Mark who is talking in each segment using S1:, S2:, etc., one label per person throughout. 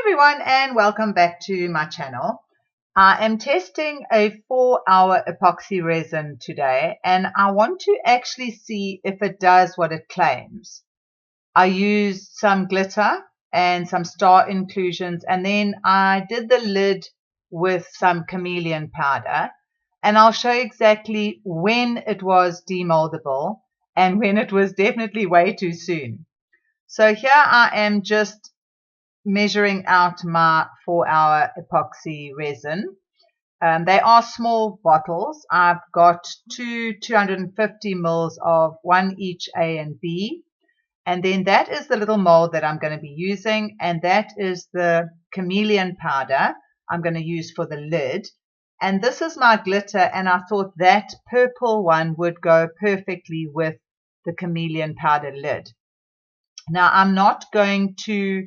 S1: everyone and welcome back to my channel. I am testing a 4-hour epoxy resin today and I want to actually see if it does what it claims. I used some glitter and some star inclusions and then I did the lid with some Chameleon powder, and I'll show you exactly when it was demoldable and when it was definitely way too soon. So here I am just measuring out my 4-hour epoxy resin. They are small bottles. I've got two 250 mils of one each A and B. And then that is the little mold that I'm going to be using. And that is the Chameleon powder I'm going to use for the lid. And this is my glitter. And I thought that purple one would go perfectly with the Chameleon powder lid. Now I'm not going to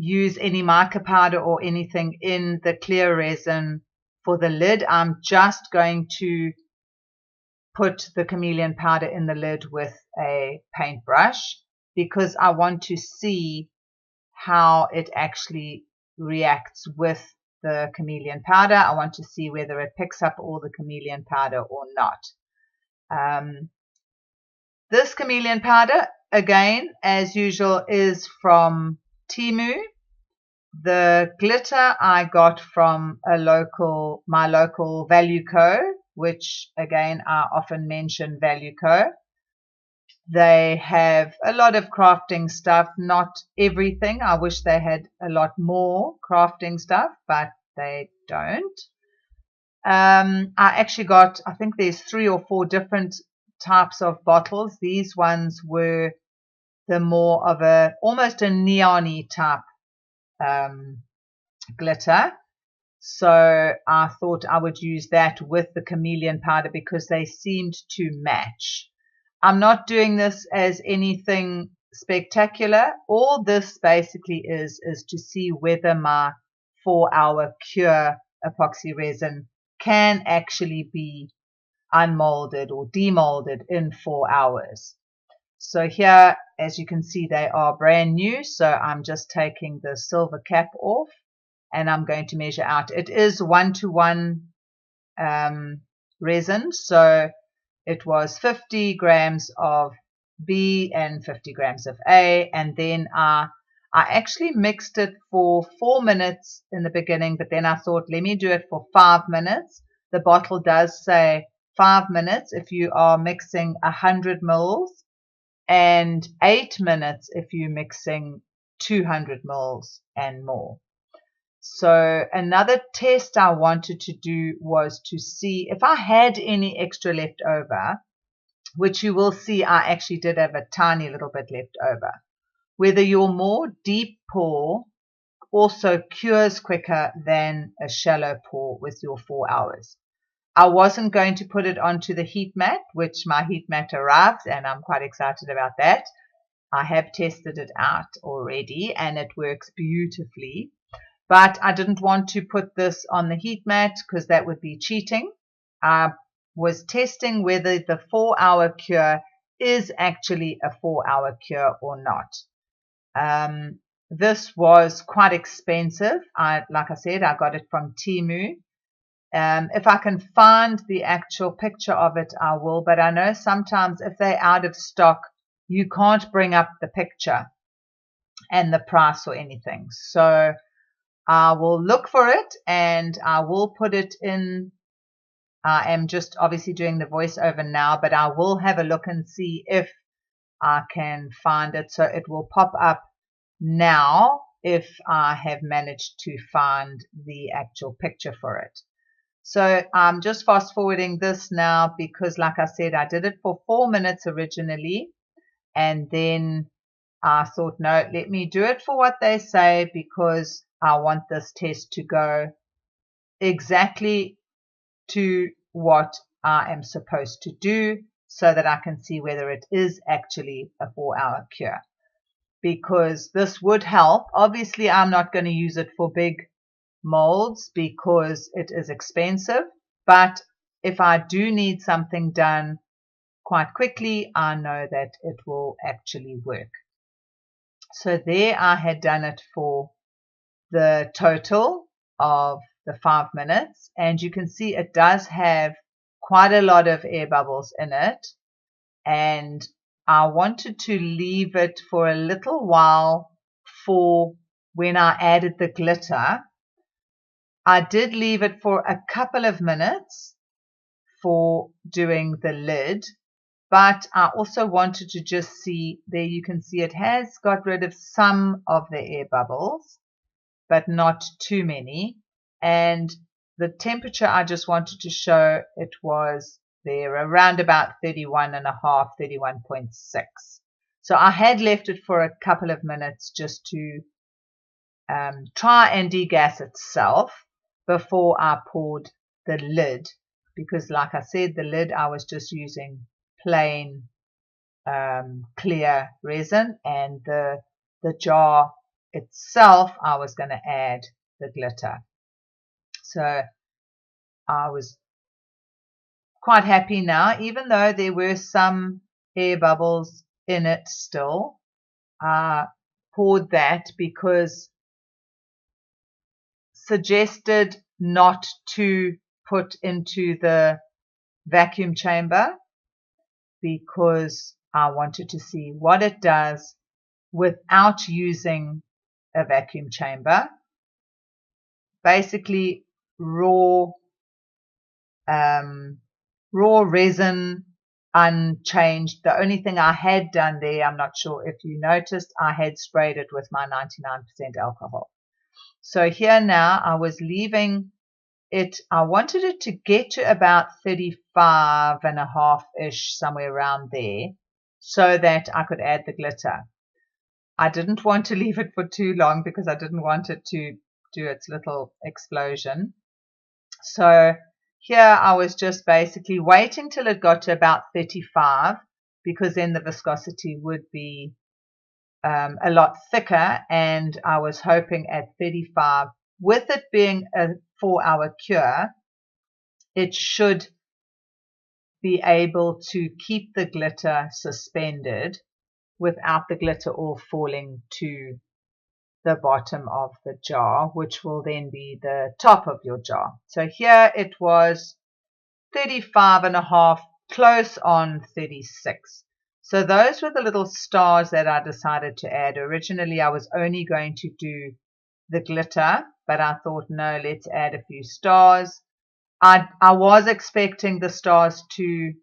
S1: use any mica powder or anything in the clear resin for the lid. I'm just going to put the Chameleon powder in the lid with a paintbrush because I want to see how it actually reacts with the Chameleon powder. I want to see whether it picks up all the Chameleon powder or not. This Chameleon powder, again, as usual, is from Temu. The glitter I got from my local Value Co, which again I often mention Value Co. They have a lot of crafting stuff, not everything. I wish they had a lot more crafting stuff, but they don't. I actually got, I think there's 3 or 4 different types of bottles. These ones were the more of almost a neon-y type glitter. So I thought I would use that with the Chameleon powder because they seemed to match. I'm not doing this as anything spectacular. All this basically is to see whether my 4-hour cure epoxy resin can actually be unmolded or demolded in 4 hours. So here, as you can see, they are brand new. So I'm just taking the silver cap off and I'm going to measure out. It is 1-to-1 resin. So it was 50 grams of B and 50 grams of A. And then I actually mixed it for 4 minutes in the beginning, but then I thought, let me do it for 5 minutes. The bottle does say 5 minutes if you are mixing 100 mils. And 8 minutes if you're mixing 200 mils and more. So another test I wanted to do was to see if I had any extra left over, which you will see I actually did have a tiny little bit left over, whether your more deep pour also cures quicker than a shallow pour with your 4 hours. I wasn't going to put it onto the heat mat, which my heat mat arrived, and I'm quite excited about that. I have tested it out already, and it works beautifully. But I didn't want to put this on the heat mat because that would be cheating. I was testing whether the 4-hour cure is actually a 4-hour cure or not. This was quite expensive. Like I said, I got it from Temu. If I can find the actual picture of it, I will. But I know sometimes if they're out of stock, you can't bring up the picture and the price or anything. So I will look for it and I will put it in. I am just obviously doing the voiceover now, but I will have a look and see if I can find it. So it will pop up now if I have managed to find the actual picture for it. So I'm just fast forwarding this now because, like I said, I did it for 4 minutes originally. And then I thought, no, let me do it for what they say because I want this test to go exactly to what I am supposed to do so that I can see whether it is actually a 4-hour cure. Because this would help. Obviously, I'm not going to use it for big molds because it is expensive, but if I do need something done quite quickly, I know that it will actually work. So there I had done it for the total of the 5 minutes, and you can see it does have quite a lot of air bubbles in it, and I wanted to leave it for a little while for when I added the glitter. I did leave it for a couple of minutes for doing the lid, but I also wanted to just see, there you can see it has got rid of some of the air bubbles, but not too many. And the temperature I just wanted to show, it was there around about 31.5, 31.6. So I had left it for a couple of minutes just to try and degas itself before I poured the lid, because like I said, the lid I was just using plain clear resin, and the jar itself I was going to add the glitter. So I was quite happy now, even though there were some air bubbles in it still. I poured that because suggested not to put into the vacuum chamber, because I wanted to see what it does without using a vacuum chamber. Basically raw resin, unchanged. The only thing I had done there, I'm not sure if you noticed, I had sprayed it with my 99% alcohol. So here now I was leaving it, I wanted it to get to about 35.5-ish, somewhere around there, so that I could add the glitter. I didn't want to leave it for too long because I didn't want it to do its little explosion. So here I was just basically waiting till it got to about 35, because then the viscosity would be a lot thicker, and I was hoping at 35, with it being a 4-hour cure, it should be able to keep the glitter suspended without the glitter all falling to the bottom of the jar, which will then be the top of your jar. So here it was 35.5, close on 36. So those were the little stars that I decided to add. Originally I was only going to do the glitter, but I thought, no, let's add a few stars. I was expecting the stars to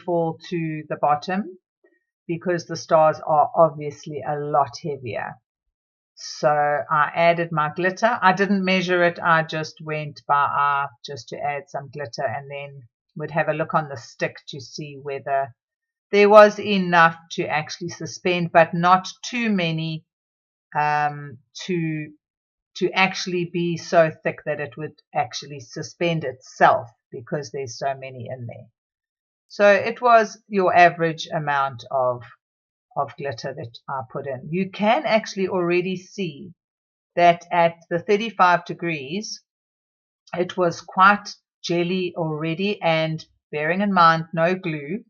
S1: fall to the bottom, because the stars are obviously a lot heavier. So I added my glitter. I didn't measure it. I just went by eye just to add some glitter, and then would have a look on the stick to see whether there was enough to actually suspend, but not too many to actually be so thick that it would actually suspend itself, because there's so many in there. So it was your average amount of glitter that I put in. You can actually already see that at the 35 degrees it was quite jelly already, and bearing in mind no glue,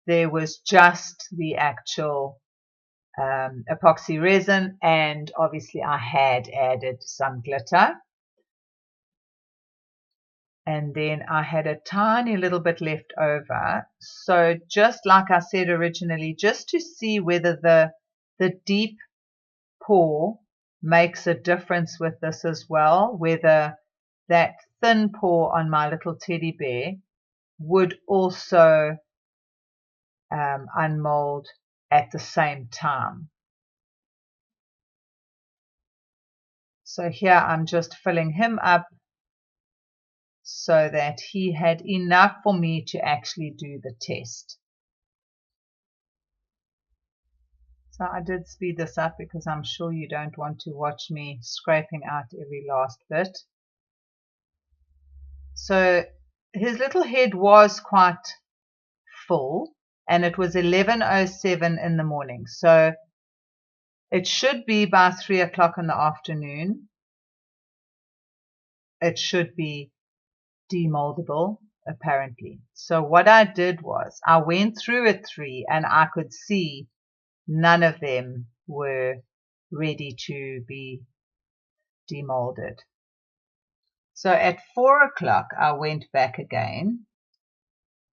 S1: there was just the actual epoxy resin, and obviously I had added some glitter, and then I had a tiny little bit left over. So just like I said originally, just to see whether the deep pour makes a difference with this as well, whether that thin pour on my little teddy bear would also unmold at the same time. So here I'm just filling him up so that he had enough for me to actually do the test. So I did speed this up because I'm sure you don't want to watch me scraping out every last bit. So his little head was quite full, and it was 11:07 in the morning. So it should be by 3 o'clock in the afternoon. It should be demoldable, apparently. So what I did was I went through at 3, and I could see none of them were ready to be demolded. So at 4 o'clock, I went back again.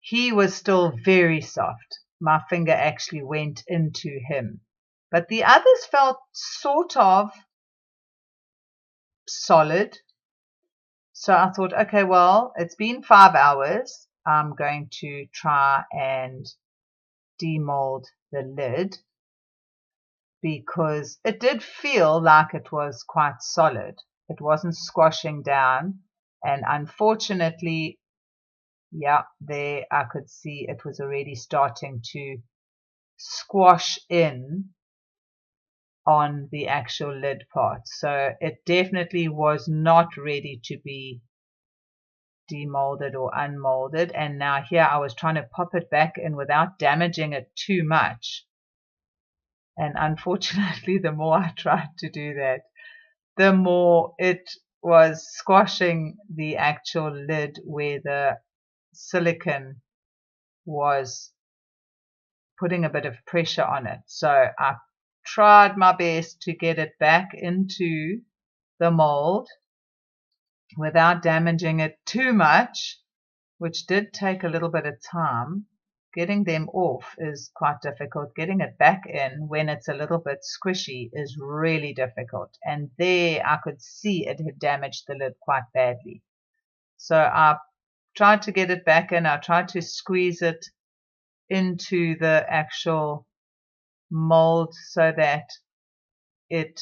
S1: He was still very soft. My finger actually went into him. But the others felt sort of solid. So I thought, okay, well, it's been 5 hours. I'm going to try and demold the lid, because it did feel like it was quite solid. It wasn't squashing down. And unfortunately, yeah, there I could see it was already starting to squash in on the actual lid part. So it definitely was not ready to be demolded or unmolded. And now here I was trying to pop it back in without damaging it too much. And unfortunately, the more I tried to do that, the more it was squashing the actual lid where the silicone was putting a bit of pressure on it. So I tried my best to get it back into the mold without damaging it too much, which did take a little bit of time. Getting them off is quite difficult. Getting it back in when it's a little bit squishy is really difficult. And there I could see it had damaged the lid quite badly. So I tried to get it back in. I tried to squeeze it into the actual mold so that it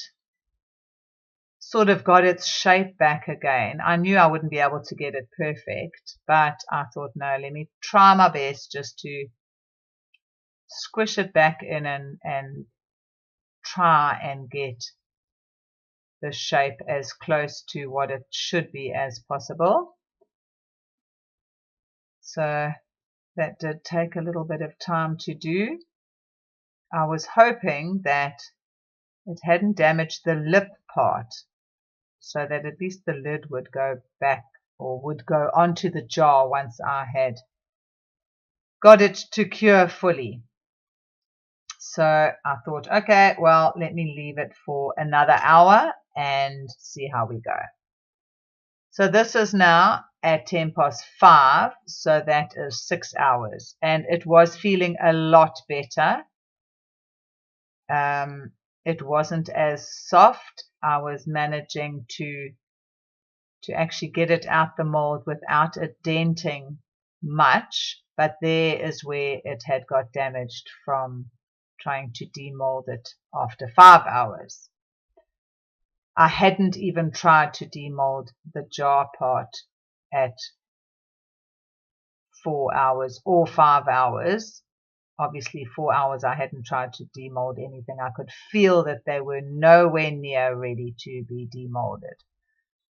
S1: sort of got its shape back again. I knew I wouldn't be able to get it perfect, but I thought, no, let me try my best just to squish it back in and try and get the shape as close to what it should be as possible. So that did take a little bit of time to do. I was hoping that it hadn't damaged the lip part, so that at least the lid would go back or would go onto the jar once I had got it to cure fully. So I thought, okay, well, let me leave it for another hour and see how we go. So this is now at 5:10, so that is 6 hours, and it was feeling a lot better. It wasn't as soft. I was managing to actually get it out the mold without it denting much, but there is where it had got damaged from trying to demold it after 5 hours. I hadn't even tried to demold the jar part at 4 hours or 5 hours. Obviously 4 hours I hadn't tried to demold anything. I could feel that they were nowhere near ready to be demolded.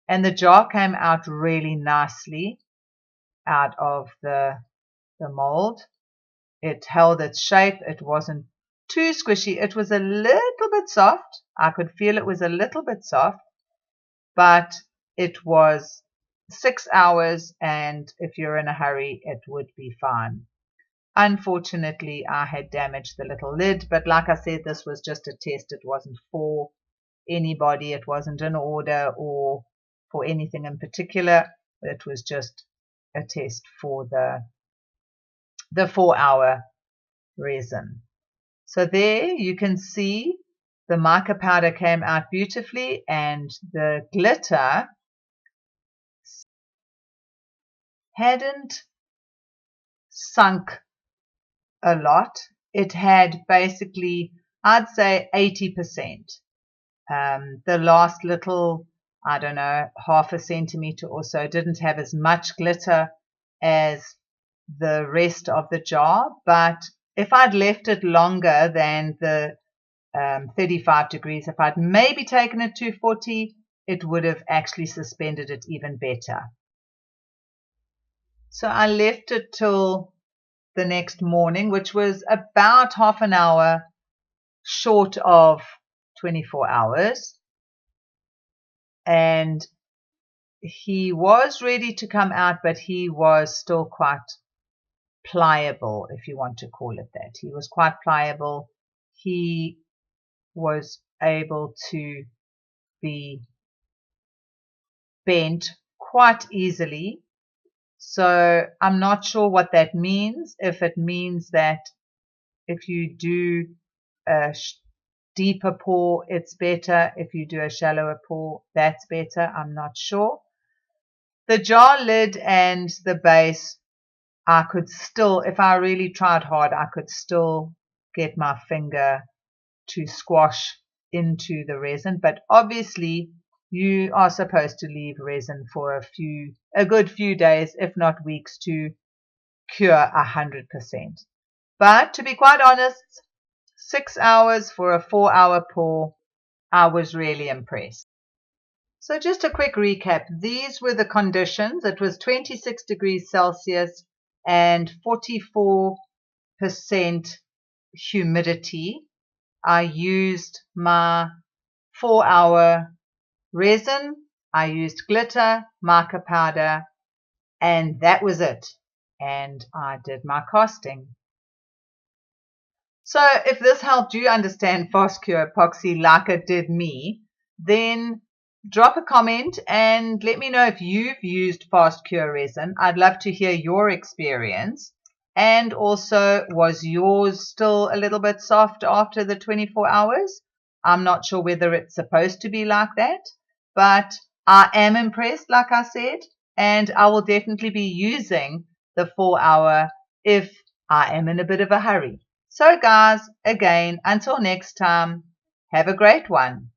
S1: And the jar came out really nicely out of the mold. It held its shape. It wasn't too squishy. It was a little bit soft. I could feel it was a little bit soft, but it was 6 hours, and if you're in a hurry, it would be fine. Unfortunately, I had damaged the little lid, but like I said, this was just a test. It wasn't for anybody. It wasn't an order or for anything in particular. It was just a test for the 4-hour resin. So there you can see the mica powder came out beautifully, and the glitter hadn't sunk a lot. It had basically, I'd say 80%. The last little, I don't know, half a centimeter or so didn't have as much glitter as the rest of the jar, but if I'd left it longer than the 35 degrees, if I'd maybe taken it to 40, it would have actually suspended it even better. So I left it till the next morning, which was about half an hour short of 24 hours. And he was ready to come out, but he was still quite pliable, if you want to call it that. He was quite pliable. He was able to be bent quite easily. So I'm not sure what that means. If it means that if you do a deeper pour, it's better. If you do a shallower pour, that's better. I'm not sure. The jar lid and the base, I could still, if I really tried hard, I could still get my finger to squash into the resin. But obviously, you are supposed to leave resin for a good few days, if not weeks, to cure 100%. But to be quite honest, 6 hours for a 4-hour pour, I was really impressed. So just a quick recap. These were the conditions. It was 26 degrees Celsius and 44% humidity. I used my 4-hour resin. I used glitter, marker powder, and that was it. And I did my casting. So if this helped you understand fast cure epoxy like it did me, then drop a comment and let me know if you've used fast cure resin. I'd love to hear your experience. And also, was yours still a little bit soft after the 24 hours? I'm not sure whether it's supposed to be like that, but I am impressed, like I said, and I will definitely be using the 4-hour if I am in a bit of a hurry. So guys, again, until next time, have a great one.